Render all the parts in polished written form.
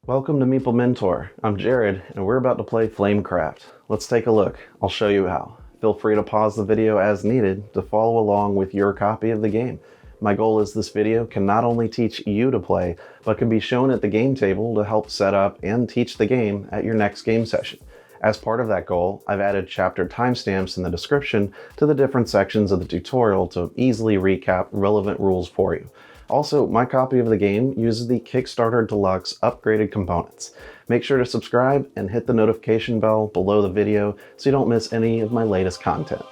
Welcome to Meeple Mentor. I'm Jared, and we're about to play Flamecraft. Let's take a look. I'll show you how. Feel free to pause the video as needed to follow along with your copy of the game. My goal is this video can not only teach you to play, but can be shown at the game table to help set up and teach the game at your next game session. As part of that goal, I've added chapter timestamps in the description to the different sections of the tutorial to easily recap relevant rules for you. Also, my copy of the game uses the Kickstarter Deluxe upgraded components. Make sure to subscribe and hit the notification bell below the video so you don't miss any of my latest content.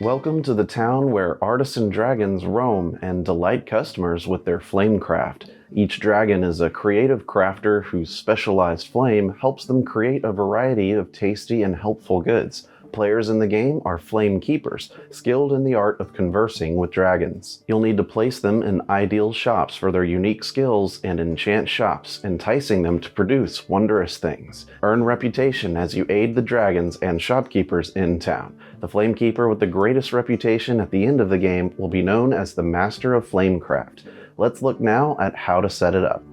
Welcome to the town where artisan dragons roam and delight customers with their Flamecraft. Each dragon is a creative crafter whose specialized flame helps them create a variety of tasty and helpful goods. Players in the game are flame keepers, skilled in the art of conversing with dragons. You'll need to place them in ideal shops for their unique skills and enchant shops, enticing them to produce wondrous things. Earn reputation as you aid the dragons and shopkeepers in town. The Flamekeeper with the greatest reputation at the end of the game will be known as the Master of Flamecraft. Let's look now at how to set it up.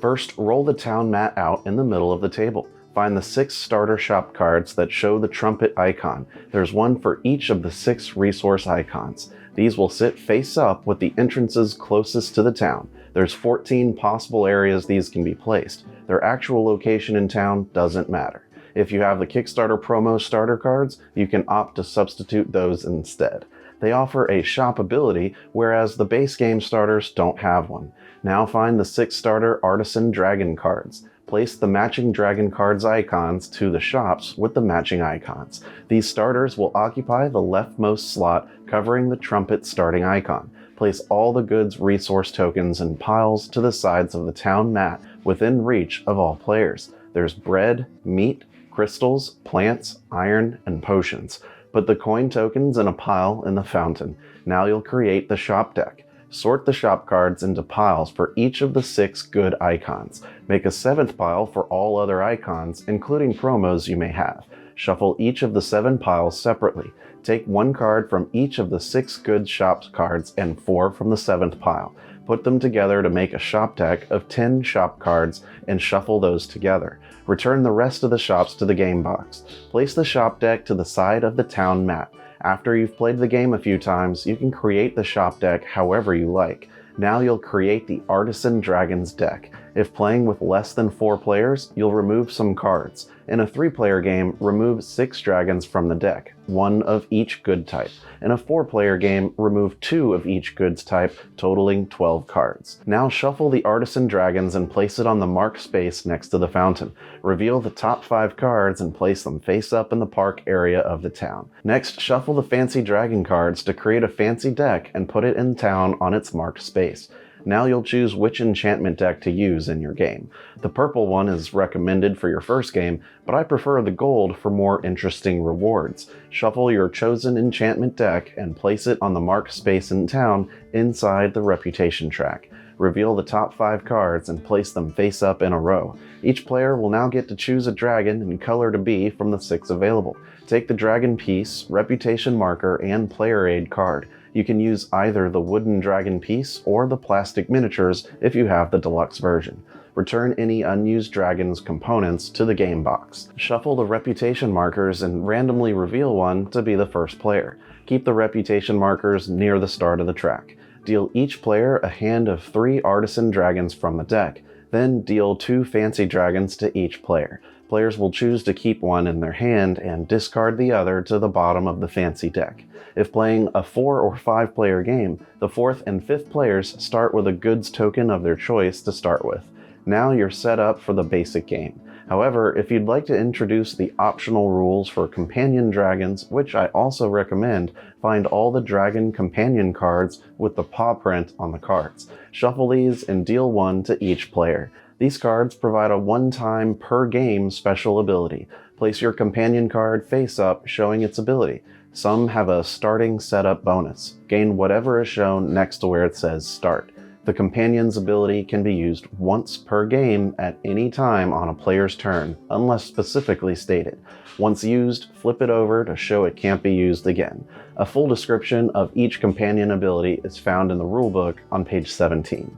First, roll the town mat out in the middle of the table. Find the 6 starter shop cards that show the trumpet icon. There's one for each of the 6 resource icons. These will sit face up with the entrances closest to the town. There's 14 possible areas these can be placed. Their actual location in town doesn't matter. If you have the Kickstarter promo starter cards, you can opt to substitute those instead. They offer a shop ability, whereas the base game starters don't have one. Now find the 6 starter artisan dragon cards. Place the matching dragon cards icons to the shops with the matching icons. These starters will occupy the leftmost slot covering the trumpet starting icon. Place all the goods resource tokens in piles to the sides of the town mat within reach of all players. There's bread, meat, crystals, plants, iron, and potions. Put the coin tokens in a pile in the fountain. Now you'll create the shop deck. Sort the shop cards into piles for each of the 6 good icons. Make a 7th pile for all other icons, including promos you may have. Shuffle each of the 7 piles separately. Take 1 card from each of the 6 good shop cards and 4 from the 7th pile. Put them together to make a shop deck of 10 shop cards and shuffle those together. Return the rest of the shops to the game box. Place the shop deck to the side of the town mat. After you've played the game a few times, you can create the shop deck however you like. Now you'll create the Artisan Dragons deck. If playing with less than 4 players, you'll remove some cards. In a 3-player game, remove 6 dragons from the deck, 1 of each good type. In a 4-player game, remove 2 of each goods type, totaling 12 cards. Now shuffle the Artisan Dragons and place it on the marked space next to the fountain. Reveal the top 5 cards and place them face up in the park area of the town. Next, shuffle the Fancy Dragon cards to create a fancy deck and put it in town on its marked space. Now you'll choose which enchantment deck to use in your game. The purple one is recommended for your first game, but I prefer the gold for more interesting rewards. Shuffle your chosen enchantment deck and place it on the marked space in town inside the reputation track. Reveal the top 5 cards and place them face up in a row. Each player will now get to choose a dragon and color to be from the 6 available. Take the dragon piece, reputation marker, and player aid card. You can use either the wooden dragon piece or the plastic miniatures if you have the deluxe version. Return any unused dragon's components to the game box. Shuffle the reputation markers and randomly reveal one to be the first player. Keep the reputation markers near the start of the track. Deal each player a hand of 3 artisan dragons from the deck. Then deal 2 fancy dragons to each player. Players will choose to keep one in their hand and discard the other to the bottom of the fancy deck. If playing a 4 or 5 player game, the 4th and 5th players start with a goods token of their choice to start with. Now you're set up for the basic game. However, if you'd like to introduce the optional rules for companion dragons, which I also recommend, find all the dragon companion cards with the paw print on the cards. Shuffle these and deal 1 to each player. These cards provide a one-time per game special ability. Place your companion card face up, showing its ability. Some have a starting setup bonus. Gain whatever is shown next to where it says start. The companion's ability can be used once per game at any time on a player's turn, unless specifically stated. Once used, flip it over to show it can't be used again. A full description of each companion ability is found in the rulebook on page 17.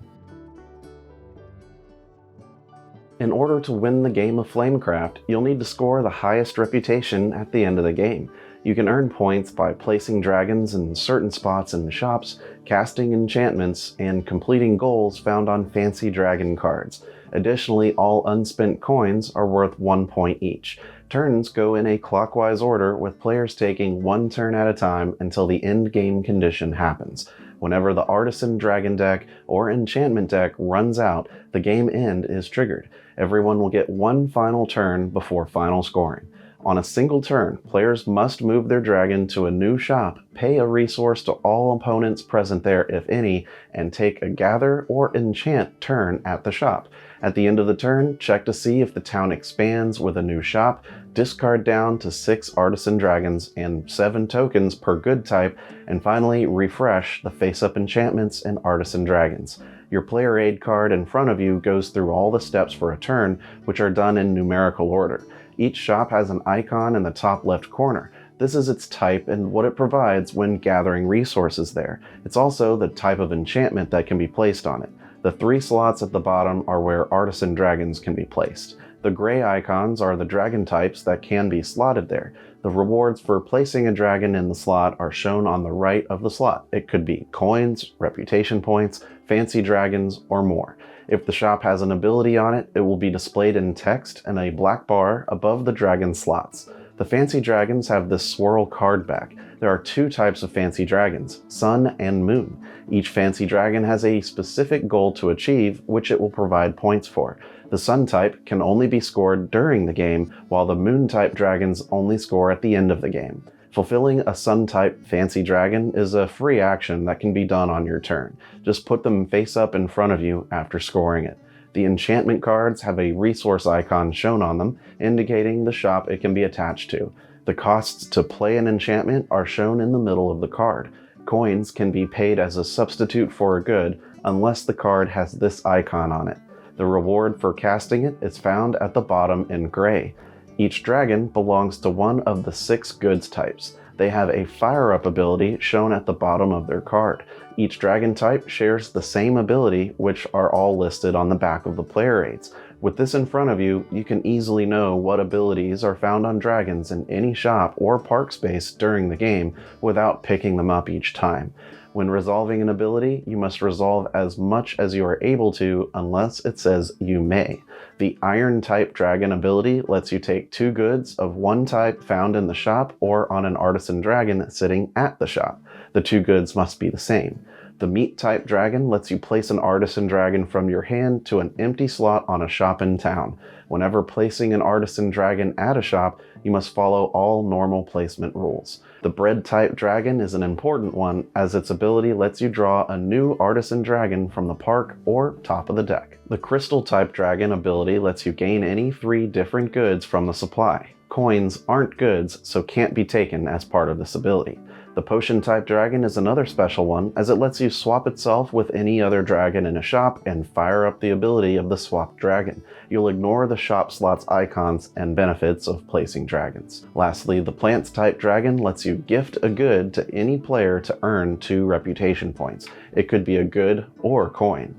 In order to win the game of Flamecraft, you'll need to score the highest reputation at the end of the game. You can earn points by placing dragons in certain spots in the shops, casting enchantments, and completing goals found on fancy dragon cards. Additionally, all unspent coins are worth 1 point each. Turns go in a clockwise order, with players taking 1 turn at a time until the end game condition happens. Whenever the Artisan Dragon deck or Enchantment deck runs out, the game end is triggered. Everyone will get 1 final turn before final scoring. On a single turn, players must move their dragon to a new shop, pay a resource to all opponents present there if any, and take a gather or enchant turn at the shop. At the end of the turn, check to see if the town expands with a new shop, discard down to 6 artisan dragons and 7 tokens per good type, and finally refresh the face-up enchantments and artisan dragons. Your player aid card in front of you goes through all the steps for a turn, which are done in numerical order. Each shop has an icon in the top left corner. This is its type and what it provides when gathering resources there. It's also the type of enchantment that can be placed on it. The 3 slots at the bottom are where artisan dragons can be placed. The gray icons are the dragon types that can be slotted there. The rewards for placing a dragon in the slot are shown on the right of the slot. It could be coins, reputation points, fancy dragons, or more. If the shop has an ability on it, it will be displayed in text and a black bar above the dragon slots. The fancy dragons have this swirl card back. There are 2 types of fancy dragons, Sun and Moon. Each fancy dragon has a specific goal to achieve, which it will provide points for. The Sun type can only be scored during the game, while the Moon type dragons only score at the end of the game. Fulfilling a Sun type fancy dragon is a free action that can be done on your turn. Just put them face up in front of you after scoring it. The enchantment cards have a resource icon shown on them, indicating the shop it can be attached to. The costs to play an enchantment are shown in the middle of the card. Coins can be paid as a substitute for a good, unless the card has this icon on it. The reward for casting it is found at the bottom in gray. Each dragon belongs to one of the 6 goods types. They have a fire-up ability shown at the bottom of their card. Each dragon type shares the same ability, which are all listed on the back of the player aids. With this in front of you, you can easily know what abilities are found on dragons in any shop or park space during the game without picking them up each time. When resolving an ability, you must resolve as much as you are able to unless it says you may. The Iron type dragon ability lets you take 2 goods of one type found in the shop or on an artisan dragon sitting at the shop. The 2 goods must be the same. The Meat type dragon lets you place an artisan dragon from your hand to an empty slot on a shop in town. Whenever placing an artisan dragon at a shop, you must follow all normal placement rules. The Bread type dragon is an important one, as its ability lets you draw a new artisan dragon from the park or top of the deck. The Crystal type dragon ability lets you gain any 3 different goods from the supply. Coins aren't goods, so can't be taken as part of this ability. The Potion type dragon is another special one, as it lets you swap itself with any other dragon in a shop and fire up the ability of the swapped dragon. You'll ignore the shop slot's icons and benefits of placing dragons. Lastly, the Plants type dragon lets you gift a good to any player to earn 2 reputation points. It could be a good or coin.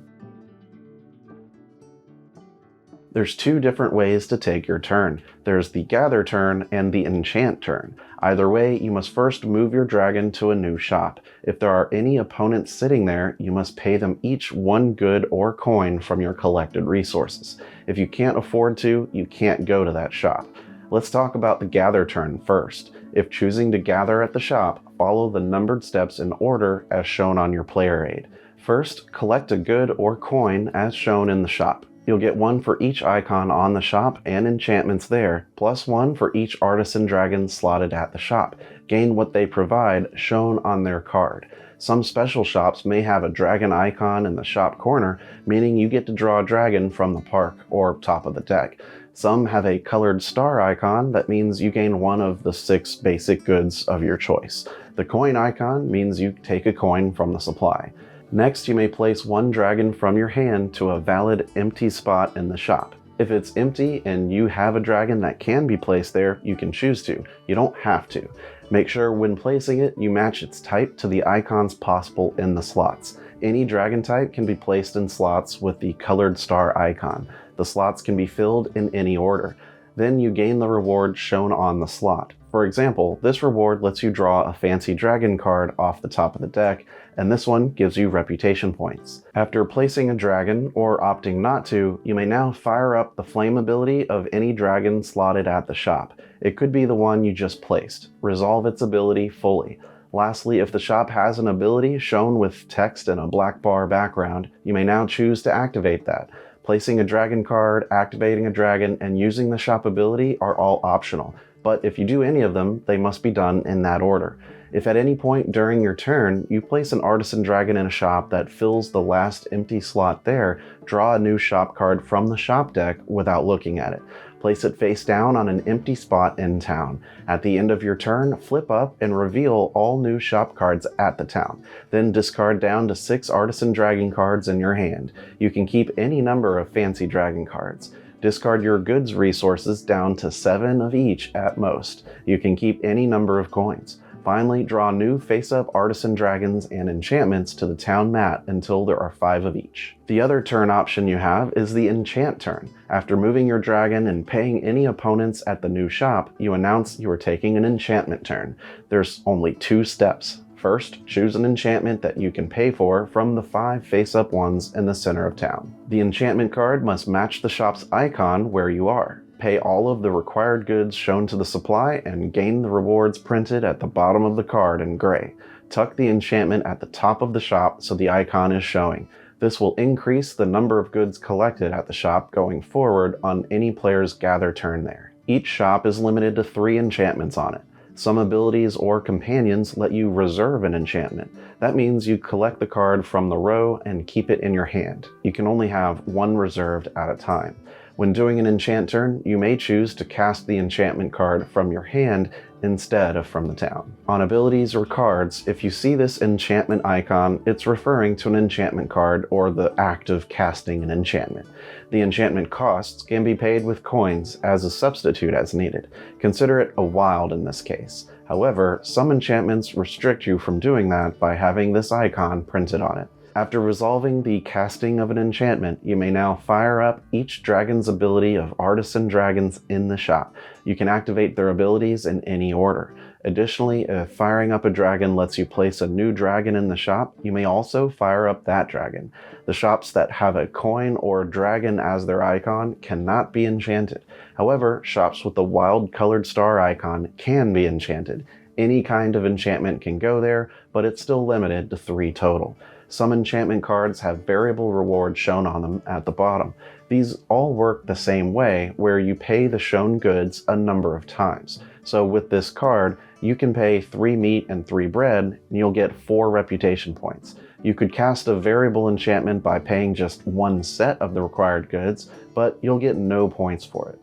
There's 2 different ways to take your turn. There's the gather turn and the enchant turn. Either way, you must first move your dragon to a new shop. If there are any opponents sitting there, you must pay them each 1 good or coin from your collected resources. If you can't afford to, you can't go to that shop. Let's talk about the gather turn first. If choosing to gather at the shop, follow the numbered steps in order as shown on your player aid. First, collect a good or coin as shown in the shop. You'll get 1 for each icon on the shop and enchantments there, plus 1 for each artisan dragon slotted at the shop. Gain what they provide shown on their card. Some special shops may have a dragon icon in the shop corner, meaning you get to draw a dragon from the park or top of the deck. Some have a colored star icon that means you gain one of the 6 basic goods of your choice. The coin icon means you take a coin from the supply. Next, you may place one dragon from your hand to a valid empty spot in the shop. If it's empty and you have a dragon that can be placed there, you can choose to. You don't have to. Make sure when placing it, you match its type to the icons possible in the slots. Any dragon type can be placed in slots with the colored star icon. The slots can be filled in any order. Then you gain the reward shown on the slot. For example, this reward lets you draw a fancy dragon card off the top of the deck, and this one gives you reputation points. After placing a dragon, or opting not to, you may now fire up the flame ability of any dragon slotted at the shop. It could be the one you just placed. Resolve its ability fully. Lastly, if the shop has an ability shown with text and a black bar background, you may now choose to activate that. Placing a dragon card, activating a dragon, and using the shop ability are all optional, but if you do any of them, they must be done in that order. If at any point during your turn, you place an artisan dragon in a shop that fills the last empty slot there, draw a new shop card from the shop deck without looking at it. Place it face down on an empty spot in town. At the end of your turn, flip up and reveal all new shop cards at the town. Then discard down to 6 artisan dragon cards in your hand. You can keep any number of fancy dragon cards. Discard your goods resources down to 7 of each at most. You can keep any number of coins. Finally, draw new face-up artisan dragons and enchantments to the town mat until there are 5 of each. The other turn option you have is the enchant turn. After moving your dragon and paying any opponents at the new shop, you announce you are taking an enchantment turn. There's only 2 steps. First, choose an enchantment that you can pay for from the 5 face-up ones in the center of town. The enchantment card must match the shop's icon where you are. Pay all of the required goods shown to the supply and gain the rewards printed at the bottom of the card in gray. Tuck the enchantment at the top of the shop so the icon is showing. This will increase the number of goods collected at the shop going forward on any player's gather turn there. Each shop is limited to 3 enchantments on it. Some abilities or companions let you reserve an enchantment. That means you collect the card from the row and keep it in your hand. You can only have 1 reserved at a time. When doing an enchant turn, you may choose to cast the enchantment card from your hand instead of from the town. On abilities or cards, if you see this enchantment icon, it's referring to an enchantment card or the act of casting an enchantment. The enchantment costs can be paid with coins as a substitute as needed. Consider it a wild in this case. However, some enchantments restrict you from doing that by having this icon printed on it. After resolving the casting of an enchantment, you may now fire up each dragon's ability of artisan dragons in the shop. You can activate their abilities in any order. Additionally, if firing up a dragon lets you place a new dragon in the shop, you may also fire up that dragon. The shops that have a coin or dragon as their icon cannot be enchanted. However, shops with the wild colored star icon can be enchanted. Any kind of enchantment can go there, but it's still limited to 3 total. Some enchantment cards have variable rewards shown on them at the bottom. These all work the same way, where you pay the shown goods a number of times. So with this card, you can pay 3 meat and 3 bread, and you'll get 4 reputation points. You could cast a variable enchantment by paying just 1 set of the required goods, but you'll get no points for it.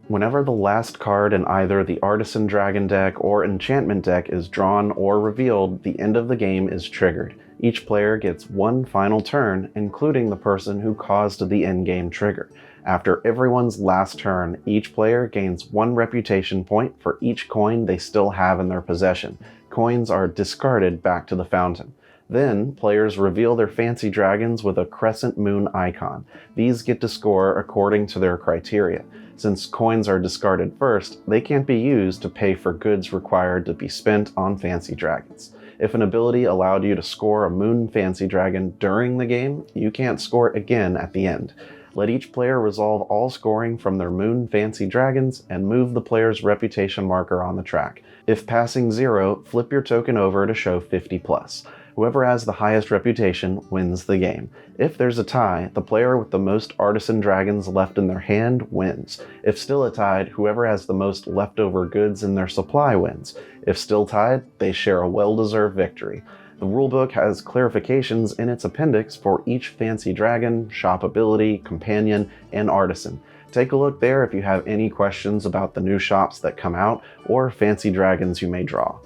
Whenever the last card in either the Artisan Dragon deck or Enchantment deck is drawn or revealed, the end of the game is triggered. Each player gets 1 final turn, including the person who caused the endgame trigger. After everyone's last turn, each player gains 1 reputation point for each coin they still have in their possession. Coins are discarded back to the fountain. Then, players reveal their fancy dragons with a crescent moon icon. These get to score according to their criteria. Since coins are discarded first, they can't be used to pay for goods required to be spent on fancy dragons. If an ability allowed you to score a moon fancy dragon during the game, you can't score it again at the end. Let each player resolve all scoring from their moon fancy dragons and move the player's reputation marker on the track. If passing 0, flip your token over to show 50+. Whoever has the highest reputation wins the game. If there's a tie, the player with the most artisan dragons left in their hand wins. If still a tied, whoever has the most leftover goods in their supply wins. If still tied, they share a well-deserved victory. The rulebook has clarifications in its appendix for each fancy dragon, shop ability, companion, and artisan. Take a look there if you have any questions about the new shops that come out or fancy dragons you may draw.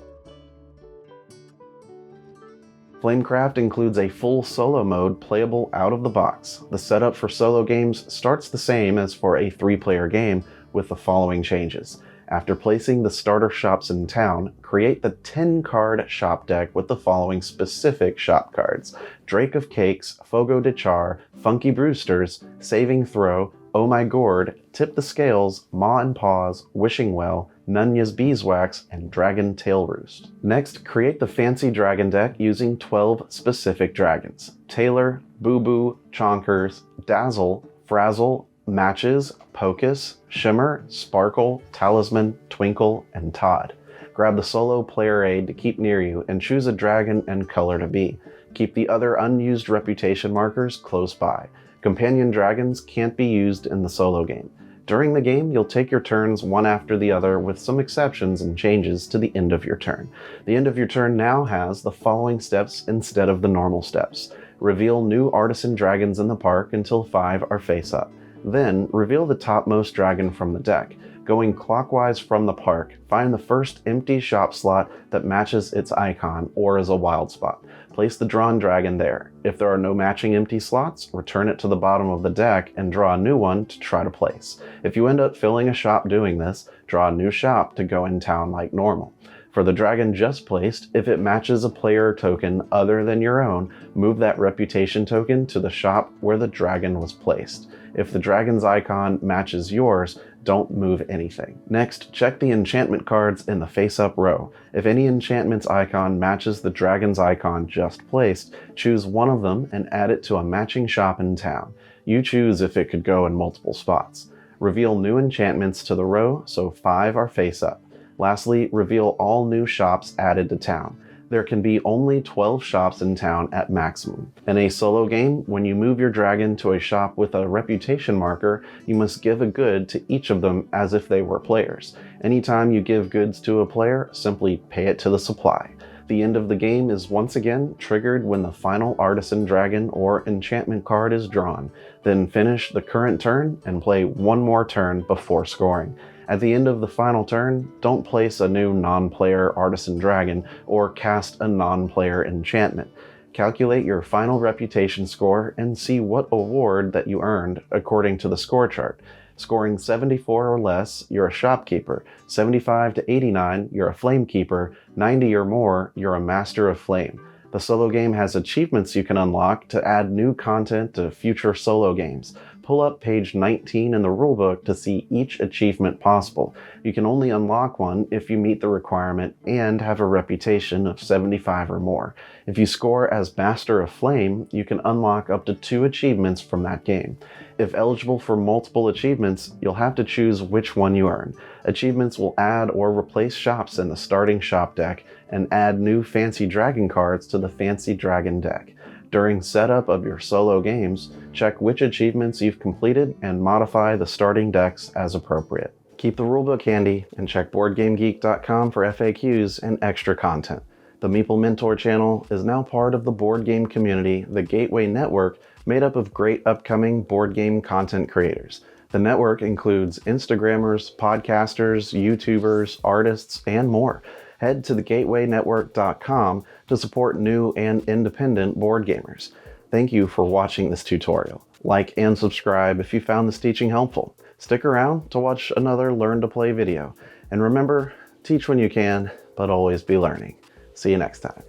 Flamecraft includes a full solo mode playable out of the box. The setup for solo games starts the same as for a 3-player game with the following changes. After placing the starter shops in town, create the 10-card shop deck with the following specific shop cards: Drake of Cakes, Fogo de Char, Funky Brewsters, Saving Throw, Oh My Gourd, Tip the Scales, Maw and Paws, Wishing Well, Nunya's Beeswax, and Dragon Tail Roost. Next, create the fancy dragon deck using 12 specific dragons: Taylor, Boo Boo, Chonkers, Dazzle, Frazzle, Matches, Pocus, Shimmer, Sparkle, Talisman, Twinkle, and Todd. Grab the solo player aid to keep near you and choose a dragon and color to be. Keep the other unused reputation markers close by. Companion dragons can't be used in the solo game. During the game, you'll take your turns one after the other with some exceptions and changes to the end of your turn. The end of your turn now has the following steps instead of the normal steps. Reveal new artisan dragons in the park until 5 are face up. Then, reveal the topmost dragon from the deck. Going clockwise from the park, find the first empty shop slot that matches its icon or is a wild spot. Place the drawn dragon there. If there are no matching empty slots, return it to the bottom of the deck and draw a new one to try to place. If you end up filling a shop doing this, draw a new shop to go in town like normal. For the dragon just placed, if it matches a player token other than your own, move that reputation token to the shop where the dragon was placed. If the dragon's icon matches yours, don't move anything. Next, check the enchantment cards in the face-up row. If any enchantment's icon matches the dragon's icon just placed, choose one of them and add it to a matching shop in town. You choose if it could go in multiple spots. Reveal new enchantments to the row, so 5 are face-up. Lastly, reveal all new shops added to town. There can be only 12 shops in town at maximum. In a solo game, when you move your dragon to a shop with a reputation marker, you must give a good to each of them as if they were players. Anytime you give goods to a player, simply pay it to the supply. The end of the game is once again triggered when the final artisan dragon or enchantment card is drawn. Then finish the current turn and play one more turn before scoring. At the end of the final turn, don't place a new non-player artisan dragon or cast a non-player enchantment. Calculate your final reputation score and see what award that you earned according to the score chart. Scoring 74 or less, you're a shopkeeper. 75 to 89, you're a flamekeeper. 90 or more, you're a master of flame. The solo game has achievements you can unlock to add new content to future solo games. Pull up page 19 in the rulebook to see each achievement possible. You can only unlock one if you meet the requirement and have a reputation of 75 or more. If you score as Master of Flame, you can unlock up to 2 achievements from that game. If eligible for multiple achievements, you'll have to choose which one you earn. Achievements will add or replace shops in the starting shop deck and add new fancy dragon cards to the fancy dragon deck. During setup of your solo games, check which achievements you've completed and modify the starting decks as appropriate. Keep the rulebook handy and check BoardGameGeek.com for FAQs and extra content. The Meeple Mentor channel is now part of the board game community, the Gateway Network, made up of great upcoming board game content creators. The network includes Instagrammers, podcasters, YouTubers, artists, and more. Head to thegatewaynetwork.com to support new and independent board gamers. Thank you for watching this tutorial. Like and subscribe if you found this teaching helpful. Stick around to watch another Learn to Play video. And remember, teach when you can, but always be learning. See you next time.